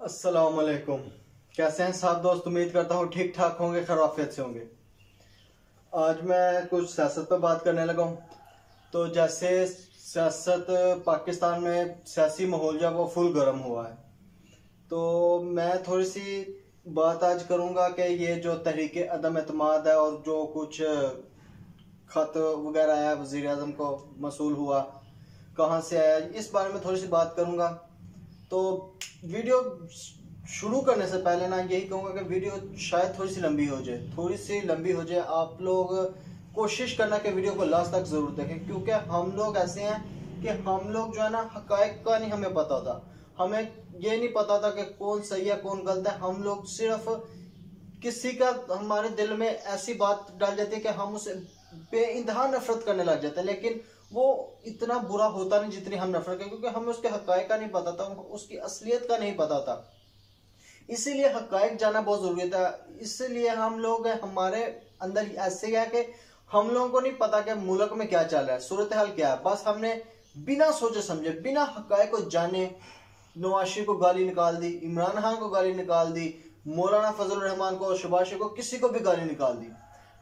अस्सलाम वालेकुम। कैसे हैं साहब दोस्त? उम्मीद करता हूँ ठीक ठाक होंगे, खैरियत से होंगे। आज मैं कुछ सियासत पर बात करने लगा हूँ। तो जैसे सियासत पाकिस्तान में सियासी माहौल जो है वो फुल गर्म हुआ है, तो मैं थोड़ी सी बात आज करूँगा कि ये जो तहरीक अदम एतमाद है और जो कुछ खत वगैरह आया वज़ीर आज़म को मसूल हुआ, कहाँ से आया, इस बारे में थोड़ी सी बात करूँगा। तो वीडियो शुरू करने से पहले ना यही कहूँगा कि वीडियो शायद थोड़ी सी लंबी हो जाए। आप लोग कोशिश करना कि वीडियो को लास्ट तक ज़रूर देखें, क्योंकि हम लोग ऐसे हैं कि हम लोग जो है ना हकायक का नहीं हमें पता होता। हमें ये नहीं पता था कि कौन सही है कौन गलत है। हम लोग सिर्फ किसी का हमारे दिल में ऐसी बात डाल जाती है कि हम उसे बेइंतहा नफरत करने लग जाते हैं, लेकिन वो इतना बुरा होता नहीं जितनी हम नफरत करें, क्योंकि हमें उसके हकायक का नहीं पता था, उसकी असलियत का नहीं पता था। इसीलिए हकायक जाना बहुत जरूरी था। इसीलिए हम लोग हमारे अंदर ऐसे है कि हम लोगों को नहीं पता कि मुल्क में क्या चल रहा है, सूरत हाल क्या है। बस हमने बिना सोचे समझे, बिना हकायक को जाने नवाज शरीफ को गाली निकाल दी, इमरान खान को गाली निकाल दी, मौलाना फजल रहमान को, शहबाज शरीफ को, किसी को भी गाली निकाल दी।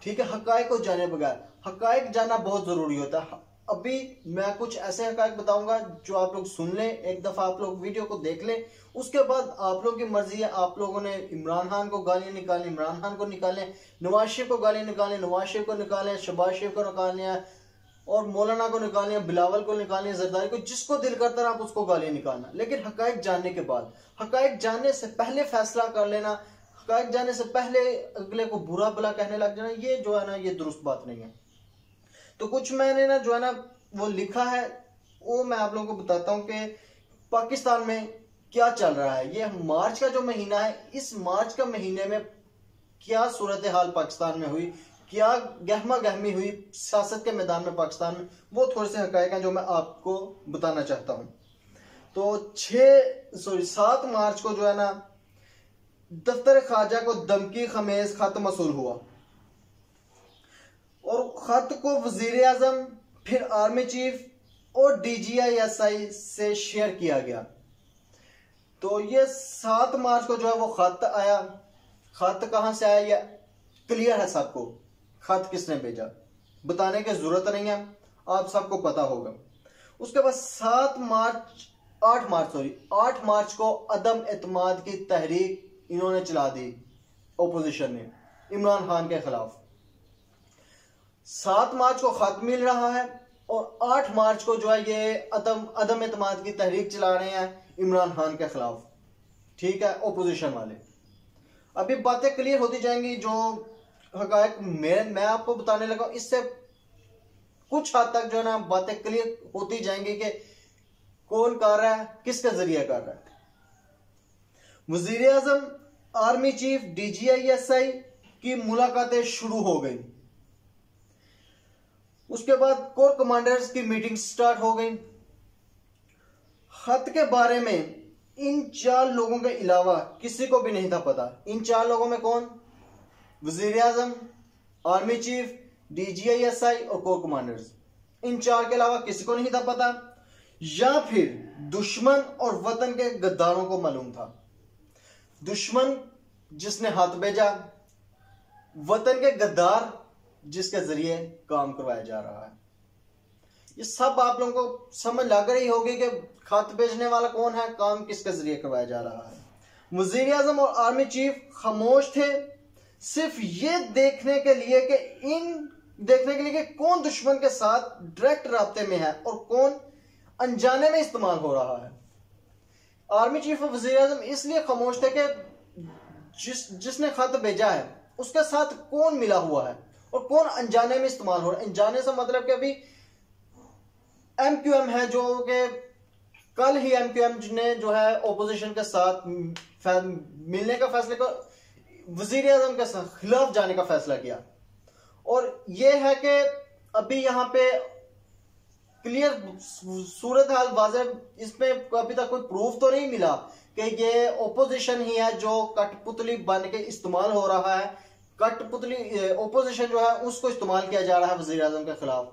ठीक है, हकायक को जाने बगैर। हकायक जानना बहुत जरूरी होता है। अभी मैं कुछ ऐसे हकायक बताऊंगा जो आप लोग सुन लें, एक दफा आप लोग वीडियो को देख लें, उसके बाद आप लोगों की मर्जी है। आप लोगों ने इमरान खान को गाली निकालनी, इमरान खान को निकालें, नवाज शरीफ को गाली निकालें, नवाज शरीफ को निकालें, शहबाज शरीफ को निकालने हैं, और मौलाना को निकालनी है, बिलावल को निकालनी है, जरदारी को, जिसको दिल करता है आप उसको गाली निकालना। लेकिन हकायक जानने के बाद, हकायक जानने से पहले फैसला कर लेना, हकायक जानने से पहले अगले को बुरा भला कहने लग जाना, ये जो है ना ये दुरुस्त बात नहीं है। तो कुछ मैंने ना जो है ना वो लिखा है, वो मैं आप लोगों को बताता हूँ कि पाकिस्तान में क्या चल रहा है। ये मार्च का जो महीना है, इस मार्च का महीने में क्या सूरत हाल पाकिस्तान में हुई, क्या गहमा गहमी हुई सियासत के मैदान में पाकिस्तान में, वो थोड़े से हकायक हैं जो मैं आपको बताना चाहता हूं। तो 7 मार्च को जो है ना दफ्तर खारजा को धमकी खमेज खत मसूल हुआ, और खत को वजीर आजम, फिर आर्मी चीफ और DGISI से शेयर किया गया। तो ये 7 मार्च को जो है वो खत आया। खत कहां से आया ये क्लियर है सबको। खत किसने भेजा बताने की जरूरत नहीं है, आप सबको पता होगा। उसके बाद 8 मार्च को अदम एतमाद की तहरीक इन्होंने चला दी, ओपोजिशन ने, इमरान खान के खिलाफ। 7 मार्च को खत मिल रहा है और 8 मार्च को जो है ये अदम एतमाद की तहरीक चला रहे हैं इमरान खान के खिलाफ। ठीक है, ओपोजिशन वाले। अभी बातें क्लियर होती जाएंगी। जो हकायक मैं आपको बताने लगा, इससे कुछ हद तक जो है ना बातें क्लियर होती जाएंगी कि कौन कर रहा है, किसके जरिए कर रहा है। वजीर आजम, आर्मी चीफ, DGISI की मुलाकातें शुरू हो गई। उसके बाद कोर कमांडर्स की मीटिंग स्टार्ट हो गई। खत के बारे में इन 4 लोगों के अलावा किसी को भी नहीं था पता। इन 4 लोगों में कौन? वजीर आजम, आर्मी चीफ, DGISI और कोर कमांडर्स। इन 4 के अलावा किसी को नहीं था पता, या फिर दुश्मन और वतन के गद्दारों को मालूम था। दुश्मन जिसने हाथ भेजा, वतन के गद्दार जिसके जरिए काम करवाया जा रहा है। ये सब आप लोगों को समझ लग रही होगी कि खत भेजने वाला कौन है, काम किसके जरिए करवाया जा रहा है। वजीर आजम और आर्मी चीफ खामोश थे, सिर्फ ये देखने के लिए कि कौन दुश्मन के साथ डायरेक्ट राब्ते में है और कौन अनजाने में इस्तेमाल हो रहा है। आर्मी चीफ और वजीर आजम इसलिए खामोश थे कि जिसने खत भेजा है उसके साथ कौन मिला हुआ है और कौन अनजाने में इस्तेमाल हो रहा है। अनजाने से मतलब कि अभी MQM है, जो कि कल ही MQM ने जो है ओपोजिशन के साथ मिलने का फैसला किया, वजीर आजम के खिलाफ जाने का फैसला किया। और यह है कि अभी यहां पे क्लियर सूरत हाल वाज़ेह, इसमें अभी तक कोई प्रूफ तो नहीं मिला कि ये ओपोजिशन ही है जो कठपुतली बन के इस्तेमाल हो रहा है। कठपुतली ओपोजिशन जो है उसको इस्तेमाल किया जा रहा है वजीर आजम के खिलाफ।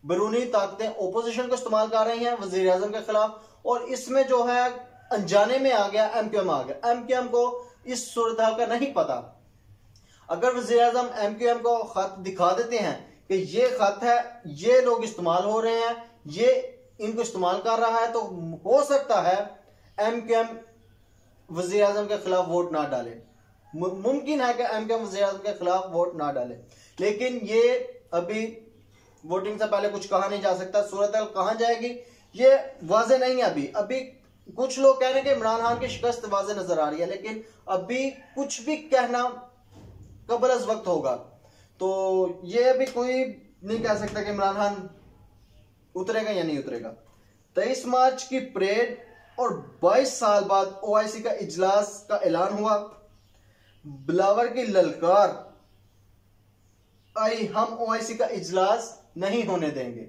बैरूनी ताकतें ओपोजिशन को इस्तेमाल कर रही हैं वजीर आजम के खिलाफ, और इसमें जो है अनजाने में आ गया, एमक्यूएम आ गया। एमक्यूएम को इस सूरत हाल का नहीं पता। अगर वज़ीर आज़म एमक्यूएम को खत दिखा देते हैं कि ये खत है, ये लोग इस्तेमाल हो रहे हैं, ये इनको इस्तेमाल कर रहा है, तो हो सकता है एमक्यूएम वज़ीर आज़म के खिलाफ वोट ना डाले। मुमकिन है कि एमक्यूएम वज़ीर आज़म के खिलाफ वोट ना डाले, लेकिन ये अभी वोटिंग से पहले कुछ कहा नहीं जा सकता। सूरत हाल कहां जाएगी ये वाज़े नहीं है। अभी कुछ लोग कह रहे हैं कि इमरान खान की शिकस्त वाज़े नजर आ रही है, लेकिन अभी कुछ भी कहना कबल अज़ वक्त होगा। तो ये अभी कोई नहीं कह सकता कि इमरान खान उतरेगा या नहीं उतरेगा। 23 मार्च की परेड और 22 साल बाद ओआईसी का इजलास का ऐलान हुआ। बिलावर की ललकार आई, हम ओआईसी का इजलास नहीं होने देंगे।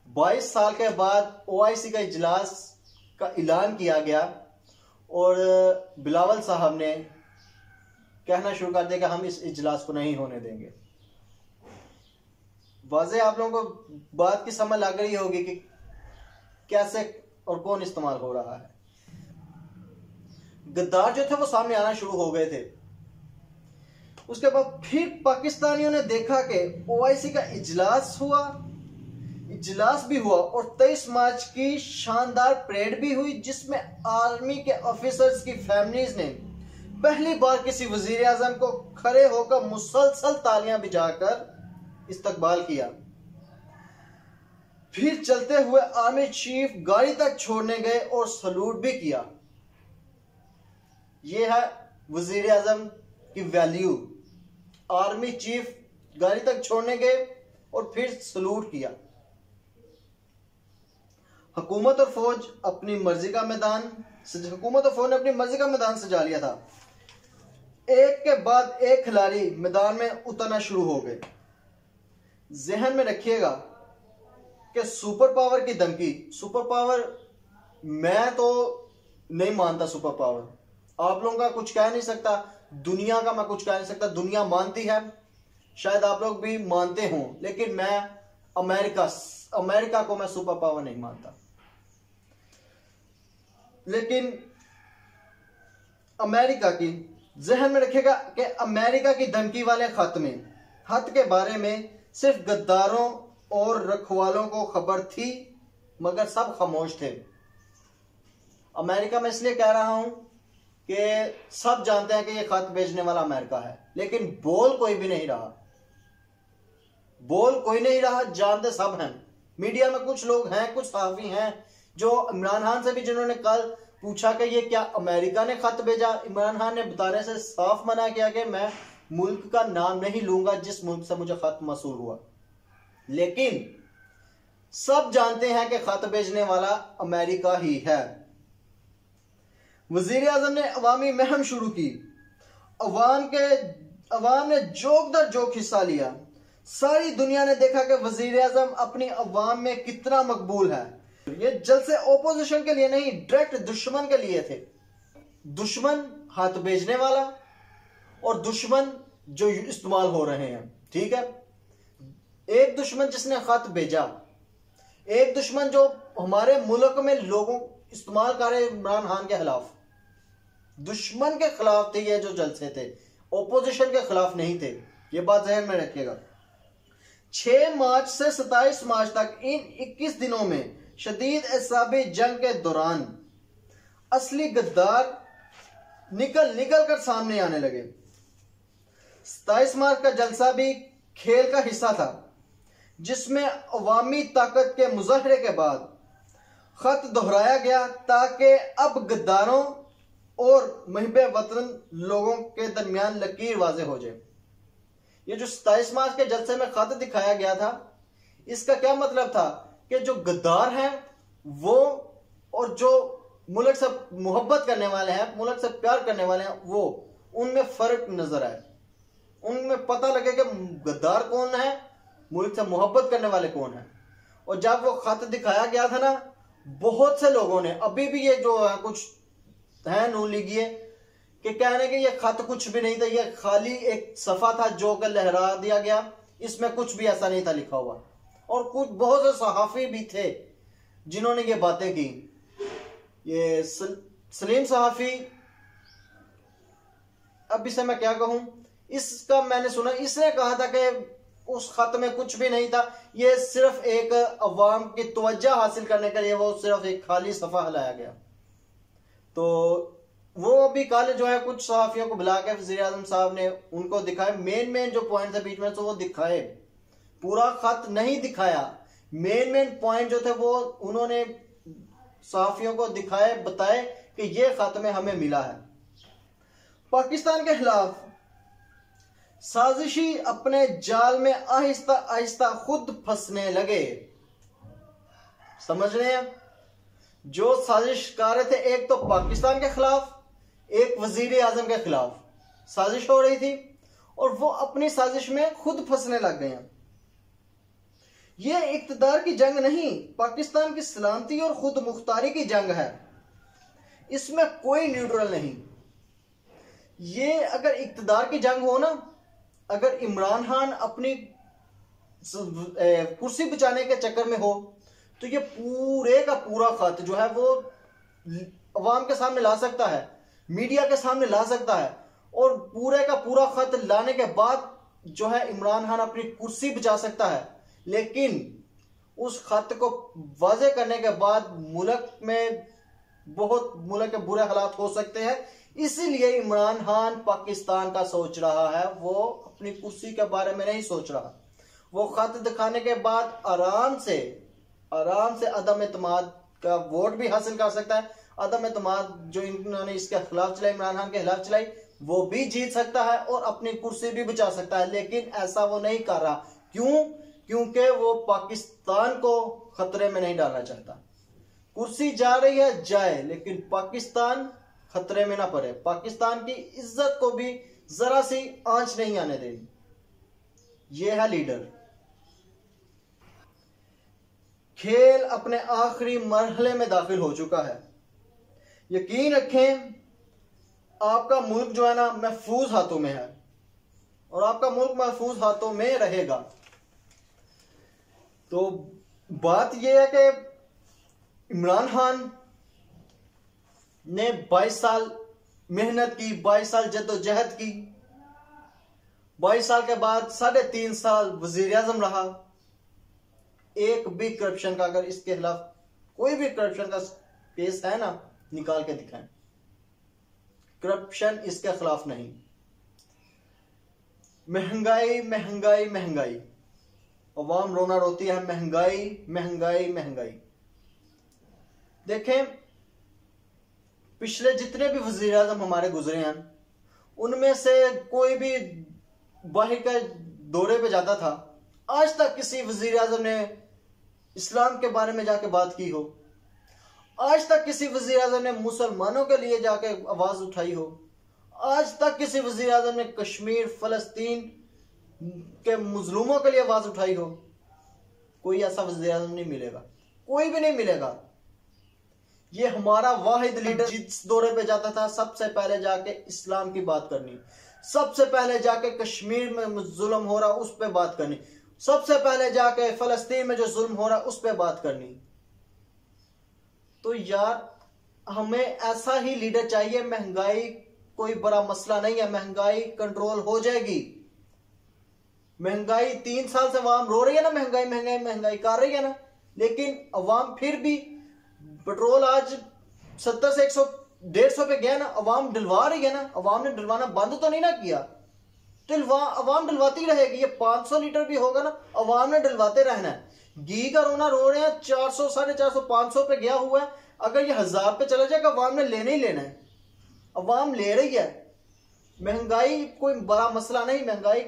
22 साल के बाद ओआईसी का इजलास का ऐलान किया गया और बिलावल साहब ने कहना शुरू कर दिया कि हम इस इजलास को नहीं होने देंगे। वाज़े आप लोगों को बात की समझ लग रही होगी कि कैसे और कौन इस्तेमाल हो रहा है। गद्दार जो थे वो सामने आना शुरू हो गए थे। उसके बाद फिर पाकिस्तानियों ने देखा कि ओआईसी का इजलास हुआ, इजलास भी हुआ और 23 मार्च की शानदार परेड भी हुई, जिसमें आर्मी के ऑफिसर्स की फैमिलीज ने पहली बार किसी वजीर आजम को खड़े होकर मुसलसल तालियां बजाकर इस्तकबाल किया। फिर चलते हुए आर्मी चीफ गाड़ी तक छोड़ने गए और सलूट भी किया। यह है वजीर आजम की वैल्यू। आर्मी चीफ गाड़ी तक छोड़ने गए और फिर सलूट किया। हुकूमत और फौज ने अपनी मर्जी का मैदान सजा लिया था। एक के बाद एक खिलाड़ी मैदान में उतरना शुरू हो गए। जहन में रखिएगा कि सुपर पावर की धमकी, सुपर पावर मैं तो नहीं मानता, सुपर पावर आप लोगों का कुछ कह नहीं सकता, दुनिया का मैं कुछ कह नहीं सकता, दुनिया मानती है, शायद आप लोग भी मानते हों, लेकिन मैं अमेरिका को मैं सुपर पावर नहीं मानता। लेकिन अमेरिका की, जहन में रखिएगा कि अमेरिका की धमकी वाले खत के बारे में सिर्फ गद्दारों और रखवालों को खबर थी, मगर सब खामोश थे। अमेरिका में इसलिए कह रहा हूं कि सब जानते हैं कि यह खत भेजने वाला अमेरिका है, लेकिन बोल कोई भी नहीं रहा, जानते सब हैं। मीडिया में कुछ लोग हैं, कुछ सहाफी हैं जो इमरान खान से भी, जिन्होंने कल पूछा कि ये क्या अमेरिका ने खत भेजा, इमरान खान ने बताने से साफ मना किया कि मैं मुल्क का नाम नहीं लूंगा जिस मुल्क से मुझे खत मसूल हुआ। लेकिन सब जानते हैं कि खत भेजने वाला अमेरिका ही है। वजीर आजम ने अवामी मुहिम शुरू की। अवाम ने जोक दर जोक हिस्सा लिया। सारी दुनिया ने देखा कि वजीर आजम अपनी अवाम में कितना मकबूल है। ये जलसे ओपोजिशन के लिए नहीं, डायरेक्ट दुश्मन के लिए थे। दुश्मन हाथ भेजने वाला और दुश्मन जो इस्तेमाल हो रहे हैं, ठीक है। एक दुश्मन जिसने खत भेजा, एक दुश्मन जो हमारे मुल्क में लोगों इस्तेमाल कर रहे इमरान खान के खिलाफ, दुश्मन के खिलाफ थे ये जो जलसे थे, ओपोजिशन के खिलाफ नहीं थे। ये बात जहन में रखिएगा। 6 मार्च से 27 मार्च तक इन 21 दिनों में शदीद एसाबी जंग के दौरान असली गद्दार निकल कर सामने आने लगे। 27 मार्च का जलसा भी खेल का हिस्सा था, जिसमें अवामी ताकत के मुजाहरे के बाद खत दोहराया गया ताकि अब गद्दारों और मुहिब्बे वतन लोगों के दरमियान लकीर वाज़े हो जाए। ये जो 27 मार्च के जलसे में खत दिखाया गया था, इसका क्या मतलब था कि जो गद्दार हैं वो और जो मुल्क से मोहब्बत करने वाले हैं, मुल्क से प्यार करने वाले हैं, वो उनमें फर्क नजर आए। उनमें पता लगे कि गद्दार कौन है, मुल्क से मोहब्बत करने वाले कौन है। और जब वो खत दिखाया गया था ना, बहुत से लोगों ने, अभी भी ये जो है कुछ है नून लीगिए कि कहने के ये खत कुछ भी नहीं था, ये खाली एक सफा था जो कि लहरा दिया गया, इसमें कुछ भी ऐसा नहीं था लिखा हुआ। और कुछ बहुत से सहाफी भी थे जिन्होंने ये बातें की, ये सलीम सहाफी, अब इसे मैं क्या कहूं, इसका मैंने सुना, इसने कहा था कि उस खत में कुछ भी नहीं था, ये सिर्फ एक अवाम की तवज्जो हासिल करने के लिए वो सिर्फ एक खाली सफा हलाया गया। तो वो अभी कल जो है कुछ सहाफियों को बुला के वज़ीर आज़म साहब ने उनको दिखाए, मेन जो पॉइंट थे बीच में तो वो दिखाए, पूरा खत नहीं दिखाया, मेन पॉइंट जो थे वो उन्होंने सहाफियों को दिखाए, बताए कि ये खत में हमें मिला है। पाकिस्तान के खिलाफ साजिशी अपने जाल में आहिस्ता आहिस्ता खुद फंसने लगे। समझ रहे हैं, जो साजिश कर रहे थे, एक तो पाकिस्तान के खिलाफ, एक वजीर आजम के खिलाफ साजिश हो रही थी, और वो अपनी साजिश में खुद फंसने लग गए हैं। ये इक्तदार की जंग नहीं, पाकिस्तान की सलामती और खुद मुख्तारी की जंग है, इसमें कोई न्यूट्रल नहीं। ये अगर इक्तदार की जंग हो ना, अगर इमरान खान अपनी कुर्सी बचाने के चक्कर में हो, तो ये पूरे का पूरा खत जो है वो अवाम के सामने ला सकता है, मीडिया के सामने ला सकता है, और पूरे का पूरा खत लाने के बाद जो है इमरान खान अपनी कुर्सी बचा सकता है। लेकिन उस खत को वाजे करने के बाद मुल्क के बुरे हालात हो सकते हैं, इसीलिए इमरान खान पाकिस्तान का सोच रहा है, वो अपनी कुर्सी के बारे में नहीं सोच रहा। वो खत दिखाने के बाद आराम से अदम एतमाद का वोट भी हासिल कर सकता है, अदम एतमाद जो इन्होंने इसके खिलाफ चलाई, इमरान खान के खिलाफ चलाई, वो भी जीत सकता है और अपनी कुर्सी भी बचा सकता है। लेकिन ऐसा वो नहीं कर रहा। क्यों? क्योंकि वो पाकिस्तान को खतरे में नहीं डालना चाहता। कुर्सी जा रही है जाए, लेकिन पाकिस्तान खतरे में ना पड़े, पाकिस्तान की इज्जत को भी जरा सी आंच नहीं आने देगी। यह है लीडर। खेल अपने आखिरी मरहले में दाखिल हो चुका है। यकीन रखें, आपका मुल्क जो है ना महफूज हाथों में है, और आपका मुल्क महफूज हाथों में रहेगा। तो बात यह है कि इमरान खान ने 22 साल मेहनत की, 22 साल जद्दोजहद की, 22 साल के बाद 3.5 साल वजीर आजम रहा। एक भी करप्शन का, अगर इसके खिलाफ कोई भी करप्शन का केस है ना, निकाल के दिखाएं। करप्शन इसके खिलाफ नहीं। महंगाई महंगाई महंगाई, अवाम रोना रोती है, महंगाई महंगाई महंगाई। देखें, पिछले जितने भी वजीर आजम हमारे गुजरे हैं, उनमें से कोई भी बाहर के दौरे पे जाता था, आज तक किसी वजीर आजम ने इस्लाम के बारे में जाके बात की हो? आज तक किसी वजीर आजम ने मुसलमानों के लिए जाके आवाज उठाई हो? आज तक किसी वजीर आजम ने कश्मीर फलस्तीन के मजलूमों के लिए आवाज उठाई हो? कोई ऐसा वजीर आजम नहीं मिलेगा, कोई भी नहीं मिलेगा। ये हमारा वाहिद लीडर जिस दौरे पे जाता था, सबसे पहले जाके इस्लाम की बात करनी, सबसे पहले जाके कश्मीर में जुल्म हो रहा उस पर बात करनी, सबसे पहले जाके फलस्तीन में जो जुल्म हो रहा उस पर बात करनी। तो यार, हमें ऐसा ही लीडर चाहिए। महंगाई कोई बड़ा मसला नहीं है, महंगाई कंट्रोल हो जाएगी। महंगाई 3 साल से अवाम रो रही है ना, महंगाई महंगाई महंगाई कर रही है ना, लेकिन अवाम फिर भी, पेट्रोल आज 70 से 100-150 पे गया ना, अवाम डलवा रही है ना, अवाम ने डलवाना बंद तो नहीं ना किया, अवाम डलवाती रहेगी। ये 500 लीटर भी होगा ना, अवाम ने डलवाते रहना है। घी का रोना रो रहे हैं, 400, 450, 500 पे गया हुआ है। अगर ये 1000 पे चला जाएगा, अवाम ने लेना ही लेना है, अवाम ले रही है। महंगाई कोई बड़ा मसला नहीं, महंगाई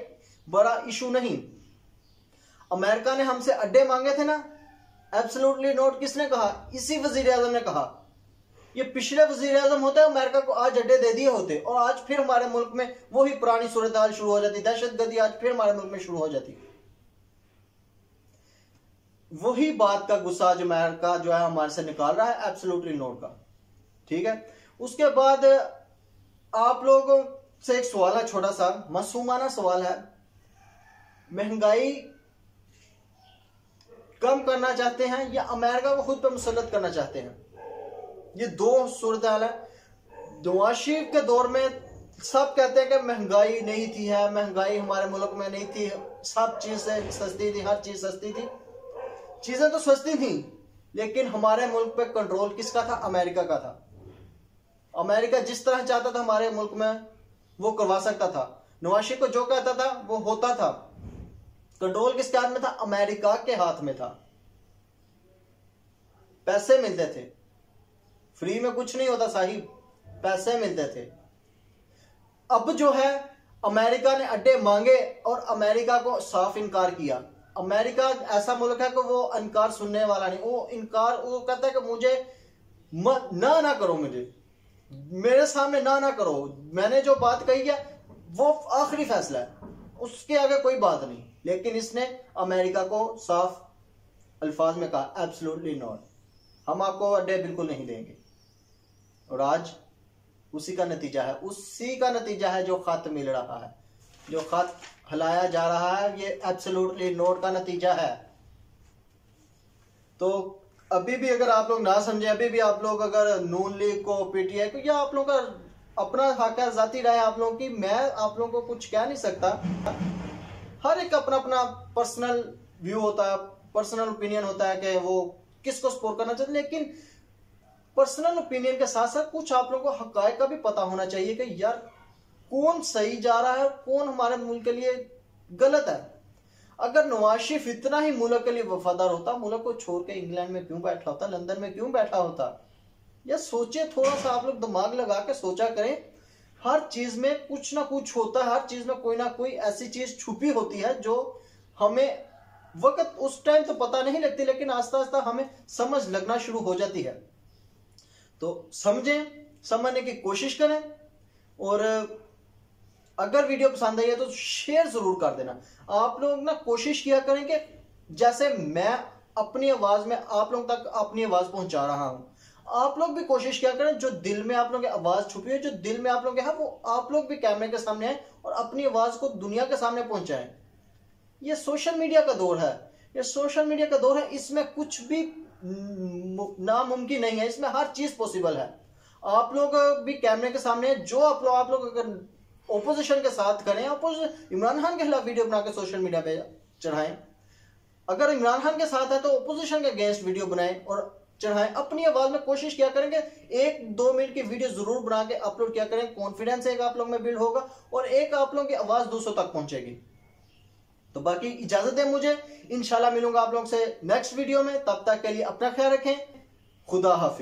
बड़ा इशू नहीं। अमेरिका ने हमसे अड्डे मांगे थे ना, एब्सोल्युटली नोट किसने कहा? इसी वजीर आजम ने कहा। ये पिछले वजीर आजम होते, अमेरिका को आज अड्डे दे दिए होते, और आज फिर हमारे मुल्क में वही पुरानी सूरत हाल शुरू हो जाती, दहशतगर्दी आज फिर हमारे मुल्क में शुरू हो जाती। वही बात का गुस्सा आज अमेरिका जो है हमारे से निकाल रहा है, एब्सोल्युटली नोट का। ठीक है, उसके बाद आप लोगों से एक सवाल है, छोटा सा मासूमाना सवाल है। महंगाई कम करना चाहते हैं या अमेरिका को खुद पे मुसल्लत करना चाहते हैं? ये दो सूरत हाल है। नवाज शरीफ के दौर में सब कहते हैं कि महंगाई नहीं थी, है महंगाई हमारे मुल्क में नहीं थी, सब चीजें सस्ती थी, हर चीज सस्ती थी। चीजें तो सस्ती थी, लेकिन हमारे मुल्क पे कंट्रोल किसका था? अमेरिका का था। अमेरिका जिस तरह चाहता था हमारे मुल्क में वो करवा सकता था। नवाज शरीफ को जो कहता था वो होता था। कंट्रोल किसके हाथ में था? अमेरिका के हाथ में था। पैसे मिलते थे, फ्री में कुछ नहीं होता साहिब, पैसे मिलते थे। अब जो है अमेरिका ने अड्डे मांगे और अमेरिका को साफ इनकार किया। अमेरिका ऐसा मुल्क है कि वो इनकार सुनने वाला नहीं। वो कहता है कि मुझे ना करो, मुझे मेरे सामने ना करो, मैंने जो बात कही है वो आखिरी फैसला है, उसके आगे कोई बात नहीं। लेकिन इसने अमेरिका को साफ अल्फाज में कहा एब्सोल्युटली नॉट, हम आपको अड्डे बिल्कुल नहीं देंगे। और आज उसी का नतीजा है जो खत मिल रहा है, जो खत हलाया जा रहा है, ये एब्सोल्युटली नॉट का नतीजा है। तो अभी भी अगर आप लोग ना समझे, अभी भी आप लोग अगर नून लीग को, पीटीआई को, या आप लोगों का अपना हक है, जाती राय आप लोगों की, मैं आप लोगों को कुछ कह नहीं सकता। हर एक अपना अपना पर्सनल व्यू होता है, पर्सनल ओपिनियन होता है कि वो किसको सपोर्ट करना चाहते। लेकिन पर्सनल ओपिनियन के साथ साथ कुछ आप लोगों को हकायक का भी पता होना चाहिए कि यार कौन सही जा रहा है, कौन हमारे मुल्क के लिए गलत है। अगर नवाज शरीफ इतना ही मुल्क के लिए वफादार होता, मुल्क को छोड़ के इंग्लैंड में क्यों बैठा होता, लंदन में क्यों बैठा होता? या सोचे, थोड़ा सा आप लोग दिमाग लगा के सोचा करें। हर चीज में कुछ ना कुछ होता है, हर चीज में कोई ना कोई ऐसी चीज छुपी होती है जो हमें वक्त उस टाइम तो पता नहीं लगती, लेकिन आस्ता आस्ता हमें समझ लगना शुरू हो जाती है। तो समझने की कोशिश करें, और अगर वीडियो पसंद आई है तो शेयर जरूर कर देना। आप लोग ना कोशिश किया करें कि जैसे मैं अपनी आवाज में आप लोगों तक अपनी आवाज पहुंचा रहा हूं, आप लोग भी कोशिश किया करें जो दिल में आप लोगों की आवाज छुपी है, जो दिल में आप लोग है, वो आप लोग भी कैमरे के सामने आए और अपनी आवाज को दुनिया के सामने पहुंचाएं। ये सोशल मीडिया का दौर है, ये सोशल मीडिया का दौर है, इसमें कुछ भी नामुमकिन नहीं है, इसमें हर चीज पॉसिबल है। आप लोग भी कैमरे के सामने, जो आप लोग अगर ओपोजिशन के साथ करें, इमरान खान के खिलाफ वीडियो बना के सोशल मीडिया पे चढ़ाएं। अगर इमरान खान के साथ है तो ओपोजिशन के अगेंस्ट वीडियो बनाएं और चढ़ाएं। अपनी आवाज में कोशिश किया करेंगे, 1-2 मिनट की वीडियो जरूर बना के अपलोड किया करें। कॉन्फिडेंस एक आप लोग में बिल्ड होगा और एक आप लोगों की आवाज दूसरों तक पहुंचेगी। तो बाकी इजाजत दें मुझे, इंशाल्लाह मिलूंगा आप लोगों से नेक्स्ट वीडियो में। तब तक के लिए अपना ख्याल रखें। खुदा हाफिज।